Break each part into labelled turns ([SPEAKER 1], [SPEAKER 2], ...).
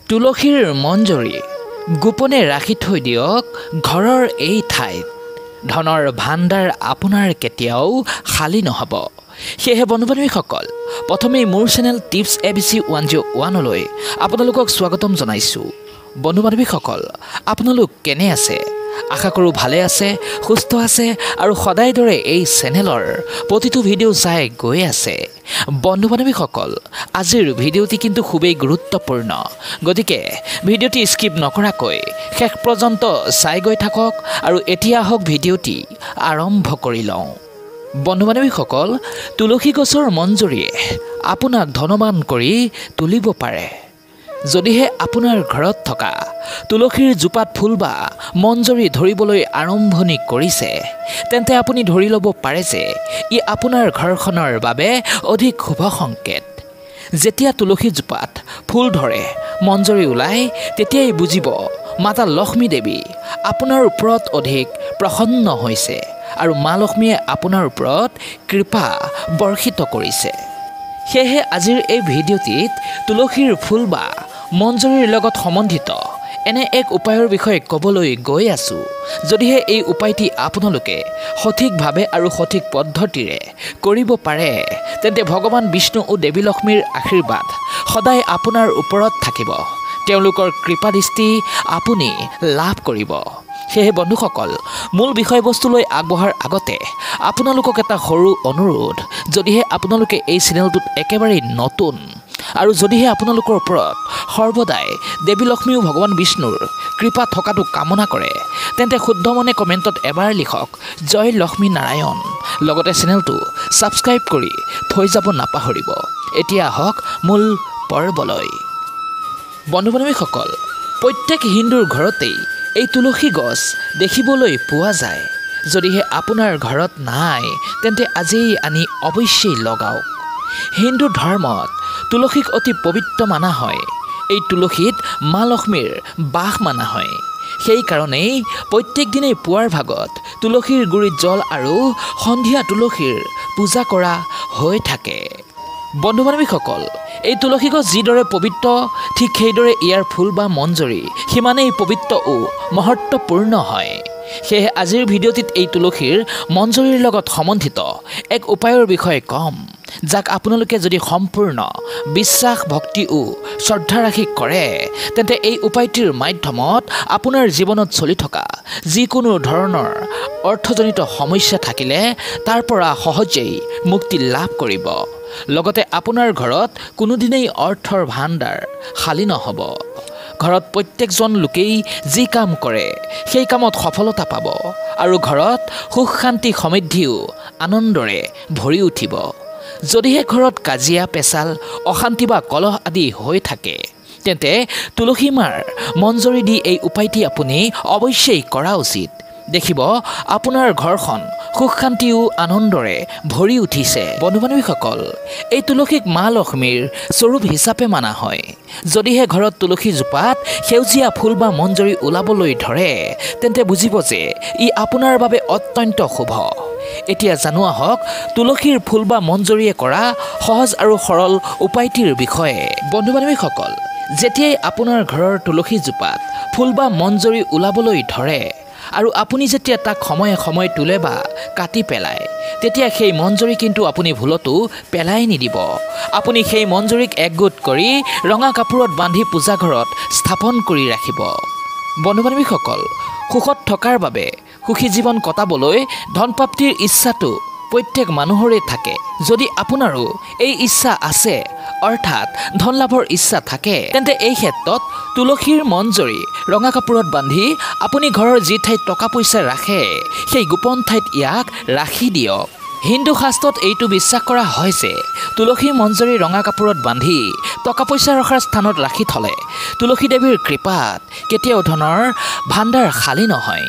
[SPEAKER 1] তুলসীৰ মঞ্জৰী গোপনে ৰাখি থৈ দিয়ক ঘৰৰ এই ঠাইত ধনৰ ভাণ্ডাৰ আপোনাৰ কেতিয়াও খালী নহ'ব। সেয়েহে বন্ধু-বান্ধৱীসকল প্ৰথমেই মোৰ চেনেল টিপছ ABC 101লৈ আপোনালোকক স্বাগতম জনাইছোঁ। বন্ধু-বান্ধৱীসকল আপোনালোক কেনে আছে? আশা কৰোঁ ভালে আছে, সুস্থ আছে আৰু সদায় দৰে এই চেনেলৰ প্ৰতিটো ভিডিঅ' চাই গৈ আছে। বন্ধু-বান্ধৱীসকল আজিৰ ভিডিঅ'টি কিন্তু খুবেই গুৰুত্বপূৰ্ণ, গতিকে ভিডিঅ'টি স্কিপ নকৰাকৈ শেষ পৰ্যন্ত চাই গৈ থাকক আৰু এতিয়া আহক ভিডিঅ'টি আৰম্ভ কৰি লওঁ। বন্ধু-বান্ধৱীসকল তুলসী গছৰ মঞ্জৰীয়ে আপোনাক ধনৱান কৰি তুলিব পাৰে। যদিহে আপোনাৰ ঘৰত থকা তুলসীৰ জোপাত ফুল বা মঞ্জৰী ধৰিবলৈ আৰম্ভণি কৰিছে, তেন্তে আপুনি ধৰি ল'ব পাৰে যে ই আপোনাৰ ঘৰখনৰ বাবে অধিক শুভ সংকেত। যেতিয়া তুলসী জোপাত ফুল ধৰে, মঞ্জৰী ওলায়, তেতিয়াই বুজিব মাতা লক্ষ্মী দেৱী আপোনাৰ ওপৰত অধিক প্ৰসন্ন হৈছে আৰু মা লক্ষ্মীয়ে আপোনাৰ ওপৰত কৃপা বৰ্ষিত কৰিছে। সেয়েহে আজিৰ এই ভিডিঅ'টিত তুলসীৰ ফুল বা মঞ্জৰীৰ লগত সম্বন্ধিত এনে এক উপায়ৰ বিষয়ে ক'বলৈ গৈ আছোঁ। যদিহে এই উপায়টি আপোনালোকে সঠিকভাৱে আৰু সঠিক পদ্ধতিৰে কৰিব পাৰে, তেন্তে ভগৱান বিষ্ণু আৰু দেৱী লক্ষ্মীৰ আশীৰ্বাদ সদায় আপোনাৰ ওপৰত থাকিব। তেওঁলোকৰ কৃপাদৃষ্টি আপুনি লাভ কৰিব। সেয়েহে বন্ধুসকল, মূল বিষয়বস্তুলৈ আগবঢ়াৰ আগতে আপোনালোকক এটা সৰু অনুৰোধ, যদিহে আপোনালোকে এই চেনেলটোত একেবাৰে নতুন আৰু যদিহে আপোনালোকৰ ওপৰত সৰ্বদাই দেৱী লক্ষ্মী আৰু ভগৱান বিষ্ণুৰ কৃপা থকাটো কামনা কৰে, তেন্তে শুদ্ধ মনে কমেণ্টত এবাৰ লিখক জয় লক্ষ্মী নাৰায়ণ। লগতে চেনেলটো ছাবস্ক্ৰাইব কৰি থৈ যাব নাপাহৰিব। এতিয়া আহক মূল পৰ্বলৈ। বন্ধু-বান্ধৱীসকল, প্ৰত্যেক হিন্দুৰ ঘৰতেই এই তুলসী গছ দেখিবলৈ পোৱা যায়। যদিহে আপোনাৰ ঘৰত নাই, তেন্তে আজিয়েই আনি অৱশ্যেই লগাওক। হিন্দু ধৰ্মত তুলসীক অতি পবিত্ৰ মানা হয়। এই তুলসীত মা লক্ষ্মীৰ বাস মানা হয়। সেইকাৰণেই প্ৰত্যেক দিনেই পুৱাৰ ভাগত তুলসীৰ গুৰিত জল আৰু সন্ধিয়া তুলসীৰ পূজা কৰা হৈ থাকে। বন্ধু-বান্ধৱীসকল, এই তুলসী গছ যিদৰে পবিত্ৰ, ঠিক সেইদৰে ইয়াৰ ফুল বা মঞ্জৰী সিমানেই পবিত্ৰ ও মহত্বপূৰ্ণ হয়। সেয়েহে আজিৰ ভিডিঅ'টিত এই তুলসীৰ মঞ্জৰীৰ লগত সম্বন্ধিত এক উপায়ৰ বিষয়ে ক'ম, যাক আপোনালোকে যদি সম্পূৰ্ণ বিশ্বাস, ভক্তি ও শ্ৰদ্ধা ৰাখি কৰে, তেন্তে এই উপায়টিৰ মাধ্যমত আপোনাৰ জীৱনত চলি থকা যিকোনো ধৰণৰ অৰ্থজনিত সমস্যা থাকিলে তাৰ পৰা সহজেই মুক্তি লাভ কৰিব। লগতে আপোনাৰ ঘৰত কোনোদিনেই অৰ্থৰ ভাণ্ডাৰ খালী নহ'ব। ঘৰত প্ৰত্যেকজন লোকেই যি কাম কৰে সেই কামত সফলতা পাব আৰু ঘৰত সুখ, শান্তি, সমৃদ্ধিও আনন্দৰে ভৰি উঠিব। যদিহে ঘৰত কাজিয়া, পেচাল, অশান্তি বা কলহ আদি হৈ থাকে, তেন্তে তুলসী মাৰ মঞ্জৰী দি এই উপায়টি আপুনি অৱশ্যেই কৰা উচিত। দেখিব আপোনাৰ ঘৰখন সুখ, শান্তি ও আনন্দৰে ভৰি উঠিছে। বন্ধু-বান্ধৱীসকল, এই তুলসীক মা লক্ষ্মীৰ স্বৰূপ হিচাপে মানা হয়। যদিহে ঘৰত তুলসী জোপাত সেউজীয়া ফুল বা মঞ্জৰী ওলাবলৈ ধৰে, তেন্তে বুজিব যে ই আপোনাৰ বাবে অত্যন্ত শুভ। এতিয়া জানো আহক তুলসীৰ ফুল বা মঞ্জৰীয়ে কৰা সহজ আৰু সৰল উপায়টিৰ বিষয়ে। বন্ধু-বান্ধৱীসকল, যেতিয়াই আপোনাৰ ঘৰৰ তুলসী জোপাত ফুল বা মঞ্জৰী ওলাবলৈ ধৰে আৰু আপুনি যেতিয়া তাক সময়ে সময়ে তোলে বা কাটি পেলায়, তেতিয়া সেই মঞ্জৰী কিন্তু আপুনি ভুলতো পেলাই নিদিব। আপুনি সেই মঞ্জৰীক একগোট কৰি ৰঙা কাপোৰত বান্ধি পূজাঘৰত স্থাপন কৰি ৰাখিব। বন্ধু-বান্ধৱীসকল, সুখত থকাৰ বাবে, সুখী জীৱন কটাবলৈ ধনপ্ৰাপ্তিৰ ইচ্ছাটো প্ৰত্যেক মানুহৰে থাকে। যদি আপোনাৰো এই ইচ্ছা আছে, অৰ্থাৎ ধন লাভৰ ইচ্ছা থাকে, তেন্তে এই ক্ষেত্ৰত তুলসীৰ মঞ্জৰী ৰঙা কাপোৰত বান্ধি আপুনি ঘৰৰ যি ঠাইত টকা পইচা ৰাখে সেই গোপন ঠাইত ইয়াক ৰাখি দিয়ক। হিন্দু শাস্ত্ৰত এইটো বিশ্বাস কৰা হয় যে তুলসী মঞ্জৰী ৰঙা কাপোৰত বান্ধি টকা পইচা ৰখাৰ স্থানত ৰাখি থ'লে তুলসী দেৱীৰ কৃপাত কেতিয়াও ধনৰ ভাণ্ডাৰ খালী নহয়।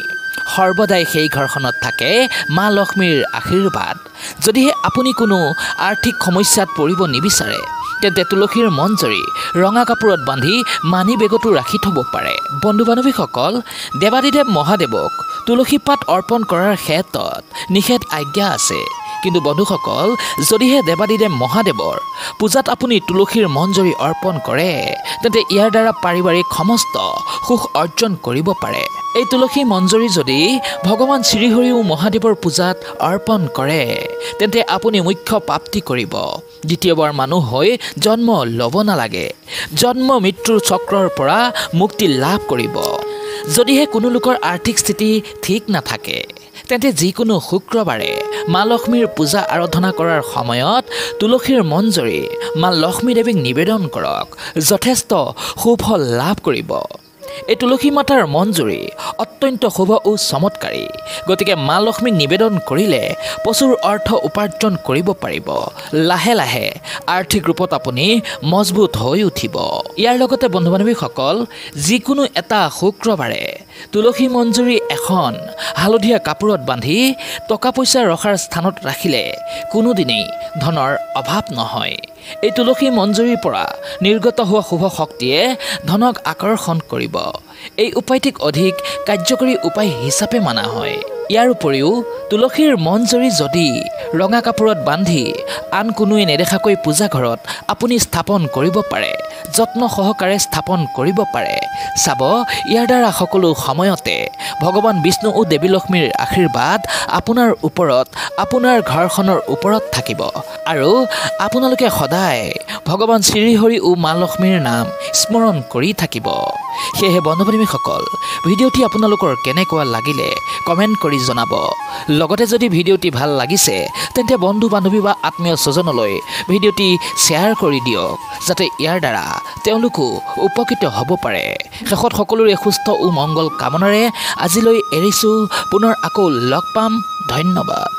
[SPEAKER 1] সৰ্বদাই সেই ঘৰখনত থাকে মা লক্ষ্মীৰ আশীৰ্বাদ। যদিহে আপুনি কোনো আৰ্থিক সমস্যাত পৰিব নিবিচাৰে, তেন্তে তুলসীৰ মঞ্জৰী ৰঙা কাপোৰত বান্ধি মানি বেগতো ৰাখি থ'ব পাৰে। বন্ধু-বান্ধৱীসকল, দেৱাদিদেৱ মহাদেৱক তুলসী পাত অৰ্পণ কৰাৰ ক্ষেত্ৰত নিষেধ আজ্ঞা আছে, কিন্তু বন্ধুসকল যদিহে দেৱাদিদেৱ মহাদেৱৰ পূজাত আপুনি তুলসীৰ মঞ্জৰি অৰ্পণ কৰে তেন্তে ইয়াৰ দ্বাৰা পাৰিবাৰিক সমস্ত সুখ অৰ্জন কৰিব পাৰে এই তুলসী মঞ্জৰি যদি ভগৱান শ্ৰীহৰি মহাদেৱৰ পূজাত অৰ্পণ কৰে তেন্তে আপুনি মুখ্য প্ৰাপ্তি কৰিব দ্বিতীয়বাৰ মানুহ হৈ জন্ম ল'ব নালাগে জন্ম মৃত্যুৰ চক্ৰৰ পৰা মুক্তি লাভ কৰিব যদিহে কোনো লোকৰ আৰ্থিক স্থিতি ঠিক নাথাকে তেন্তে যিকোনো শুক্ৰবাৰে মা লক্ষ্মীৰ পূজা আৰাধনা কৰাৰ সময়ত তুলসীৰ মঞ্জৰি মা লক্ষ্মী দেৱীক নিবেদন কৰক যথেষ্ট সুফল লাভ কৰিব এই তুলসী মাতাৰ মঞ্জৰি অত্যন্ত শুভ ও চমৎকাৰী গতিকে মা লক্ষ্মীক নিবেদন কৰিলে প্ৰচুৰ অৰ্থ উপাৰ্জন কৰিব পাৰিব লাহে লাহে আৰ্থিক ৰূপত আপুনি মজবুত হৈ উঠিব ইয়াৰ লগতে বন্ধু বান্ধৱীসকল যিকোনো এটা শুক্ৰবাৰে তুলসী মঞ্জৰি এখন হালধীয়া কাপোৰত বান্ধি টকা পইচা ৰখাৰ স্থানত ৰাখিলে কোনোদিনেই ধনৰ অভাৱ নহয় এই তুলসী মঞ্জৰিৰ পৰা নিৰ্গত হোৱা শুভ শক্তিয়ে ধনক আকৰ্ষণ কৰিব এই উপায়টিক অধিক কাৰ্যকৰী উপায় হিচাপে মানা হয় ইয়াৰ উপৰিও তুলসীৰ মঞ্জৰি যদি ৰঙা কাপোৰত বান্ধি আন কোনোৱে নেদেখাকৈ পূজা ঘৰত আপুনি স্থাপন কৰিব পাৰে যত্ন সহকাৰে স্থাপন কৰিব পাৰে চাব ইয়াৰ দ্বাৰা সকলো সময়তে ভগৱান বিষ্ণু ও দেৱী লক্ষ্মীৰ আশীৰ্বাদ আপোনাৰ ওপৰত আপোনাৰ ঘৰখনৰ ওপৰত থাকিব আৰু আপোনালোকে সদায় ভগৱান শ্ৰীহৰি ও মা লক্ষ্মীৰ নাম স্মৰণ কৰি থাকিব সেয়ে বন্ধু বান্ধৱীসকল ভিডিঅ'টি আপোনালোকৰ কেনেকুৱা লাগিলে কমেণ্ট কৰি জনাব লগতে যদি ভিডিঅ'টি ভাল লাগিছে তেন্তে বন্ধু বান্ধৱী বা আত্মীয় স্বজনলৈ ভিডিঅ'টি শ্বেয়াৰ কৰি দিয়ক যাতে ইয়াৰ দ্বাৰা তেওঁলোকো উপকৃত হ'ব পাৰে শেষত সকলোৰে সুস্থ ও মংগল কামনাৰে আজিলৈ এৰিছোঁ পুনৰ আকৌ লগ পাম ধন্যবাদ